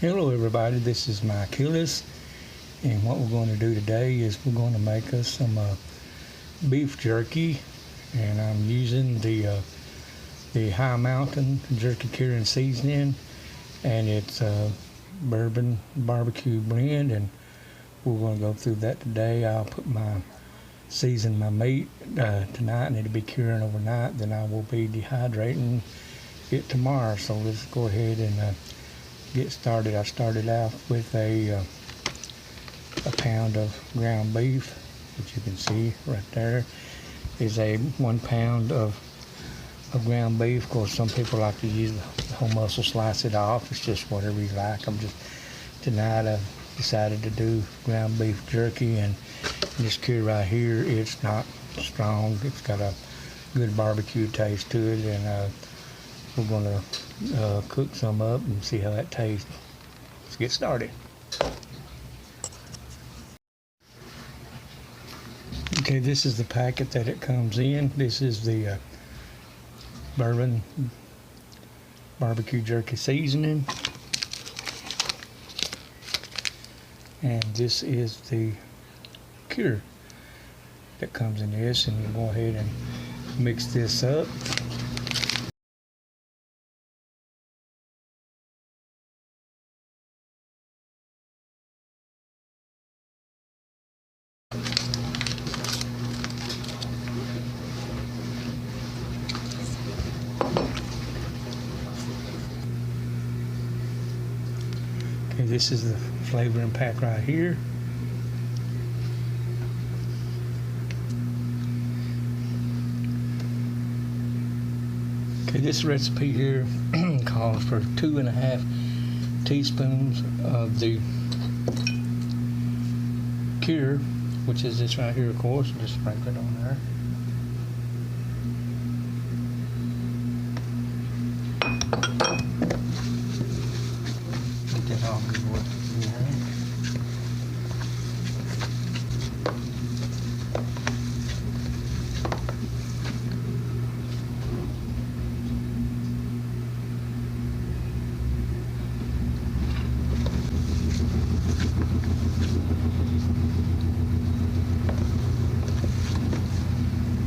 Hello everybody, this is my Achilles, and what we're going to do today is we're going to make us some beef jerky, and I'm using the High Mountain jerky curing seasoning, and it's bourbon barbecue blend, and we're going to go through that today. I'll season my meat tonight, and it'll be curing overnight. Then I will be dehydrating it tomorrow. So let's go ahead and get started. I started out with a pound of ground beef, which you can see right there is a 1 pound of ground beef. Of course, some people like to use the whole muscle, slice it off. It's just whatever you like. Tonight I've decided to do ground beef jerky, and this cure right here, it's not strong. It's got a good barbecue taste to it, and we're going to cook some up and see how that tastes. Let's get started. Okay, this is the packet that it comes in. This is the bourbon barbecue jerky seasoning, and this is the cure that comes in this, and we'll go ahead and mix this up. Okay, this is the flavoring pack right here. Okay, this recipe here calls for 2.5 teaspoons of the cure, which is this right here, of course, and just sprinkle it on there. Get that all good with it.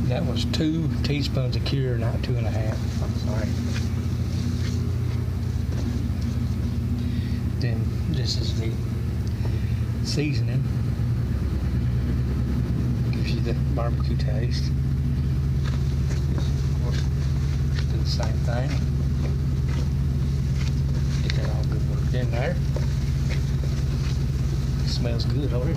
That was 2 teaspoons of cure, not 2.5. I'm sorry. Then this is the seasoning. Gives you the barbecue taste. Of course, do the same thing. Get that all good worked in there. It smells good already.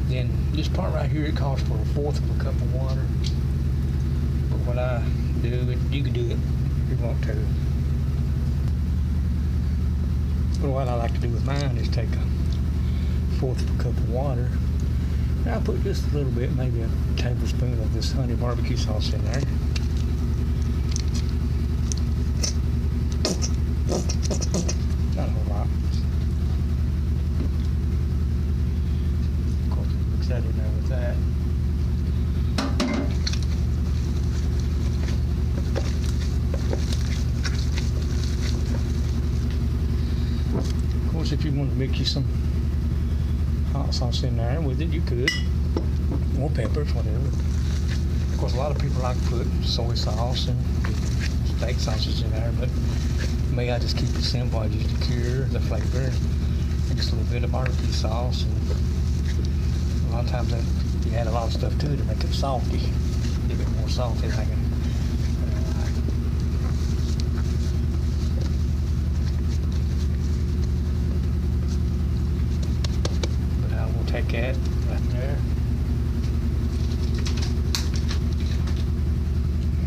Then this part right here, it calls for 1/4 of a cup of water. But what I do, you can do it if you want to. But what I like to do with mine is take 1/4 of a cup of water, and I put just a little bit, maybe a tablespoon of this honey barbecue sauce in there. Not a whole lot. That in there with that. Of course, if you want to mix you some hot sauce in there with it, you could, or peppers, whatever. Of course, a lot of people like to put soy sauce and steak sausage in there, but me, I just keep it simple. I use the cure, the flavor, and just a little bit of barbecue sauce. And a lot of times you add a lot of stuff to it to make it salty. Give it more salty than I can. But I will take that right there.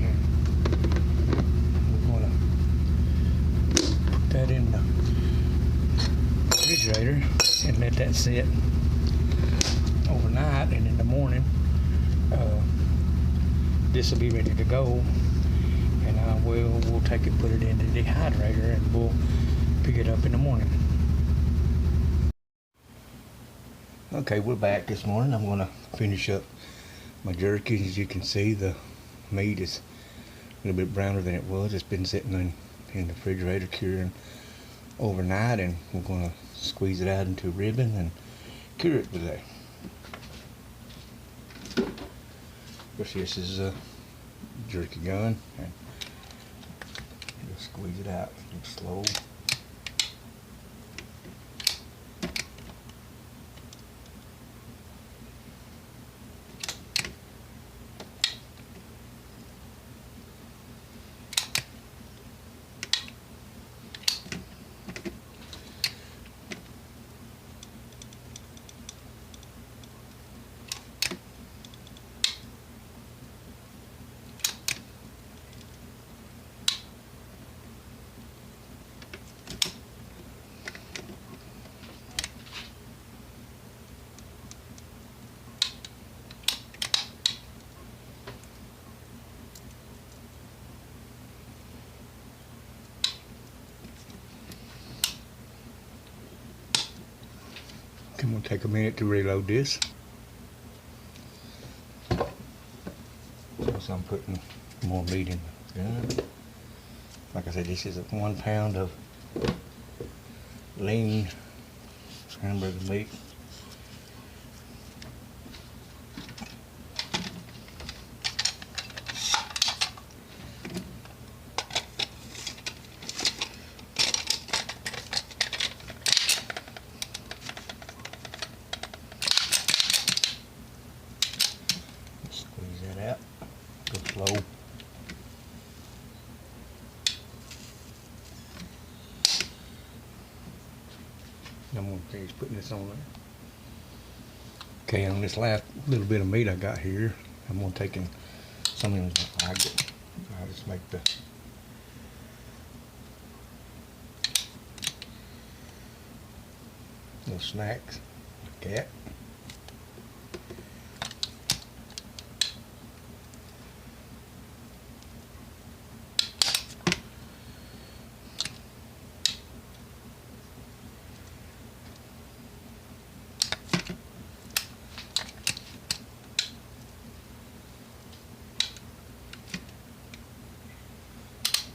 And we're going to put that in the refrigerator and let that sit overnight, and in the morning this will be ready to go, and we'll take it, put it in the dehydrator, and we'll pick it up in the morning. Okay, we're back this morning. I'm going to finish up my jerky. As you can see, the meat is a little bit browner than it was. It's been sitting in the refrigerator curing overnight, and we're going to squeeze it out into a ribbon and cure it today. This is a jerky gun, and just squeeze it out slow. I'm going to take a minute to reload this. So I'm putting more meat in the gun. Like I said, this is 1 pound of lean hamburger meat. Go slow. I'm going to finish putting this on there. Okay, on this last little bit of meat I got here, I'm going to take in some of them. I'll just make the little snacks like that.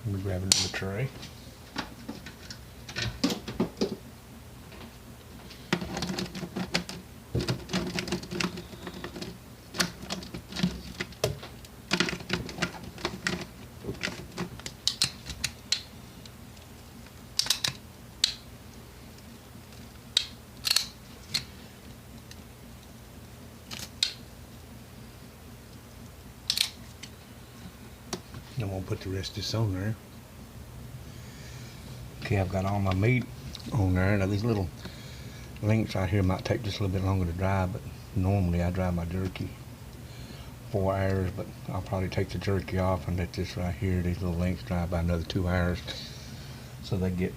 Let me grab another tray. I'm going to put the rest of this on there. Okay, I've got all my meat on there. Now these little links right here might take just a little bit longer to dry, but normally I dry my jerky 4 hours, but I'll probably take the jerky off and let this right here, these little links, dry by another 2 hours, so they get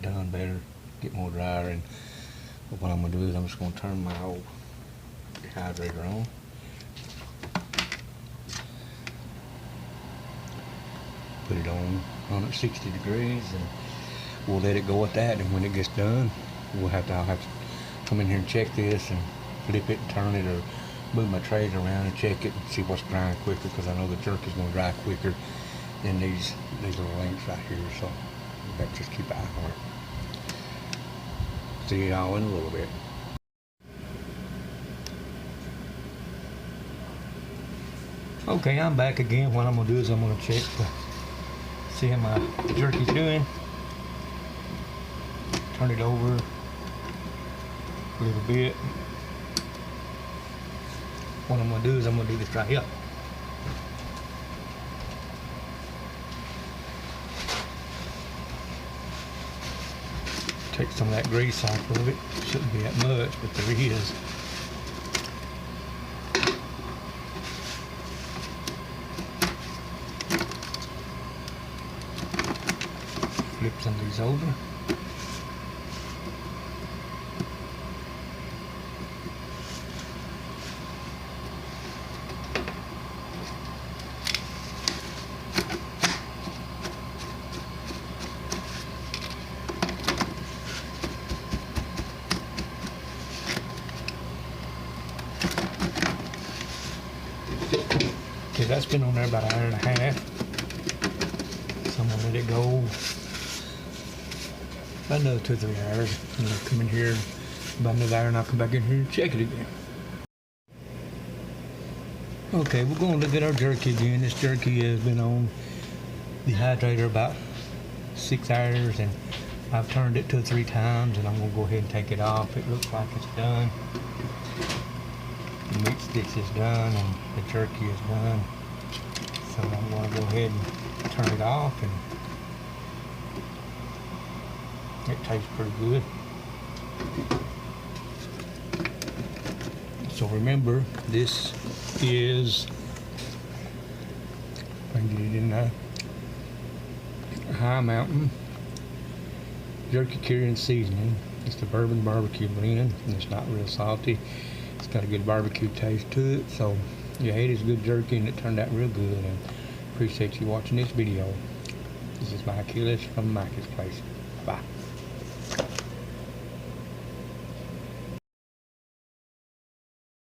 done better, get more drier. And what I'm going to do is I'm just going to turn my old dehydrator on. Put it on at 60 degrees, and we'll let it go at that. And when it gets done, I'll have to come in here and check this and flip it and turn it, or move my trays around and check it and see what's drying quicker, because I know the jerky's going to dry quicker than these little links right here. So you better just keep an eye on it. See it all in a little bit. Okay, I'm back again. What I'm going to do is I'm going to check see how my jerky's doing. Turn it over a little bit. What I'm going to do is I'm going to do this right here. Take some of that grease off of it. Shouldn't be that much, but there is. Flip some of these over. Okay, that's been on there about an hour and a half. So I'm gonna let it go about another 2 or 3 hours. And I'll come in here about another hour and I'll come back in here and check it again. Okay, we're gonna look at our jerky again. This jerky has been on the dehydrator about 6 hours, and I've turned it 2 or 3 times, and I'm gonna go ahead and take it off. It looks like it's done. The meat sticks is done, and the jerky is done. So I'm gonna go ahead and turn it off, and it tastes pretty good. So remember, this is, if I can get it in there, High Mountain jerky curing and seasoning. It's the bourbon barbecue blend, and it's not real salty. It's got a good barbecue taste to it. So you ate it's good jerky, and it turned out real good. And appreciate you watching this video. This is Mike Hillis from Mike's Place. Bye.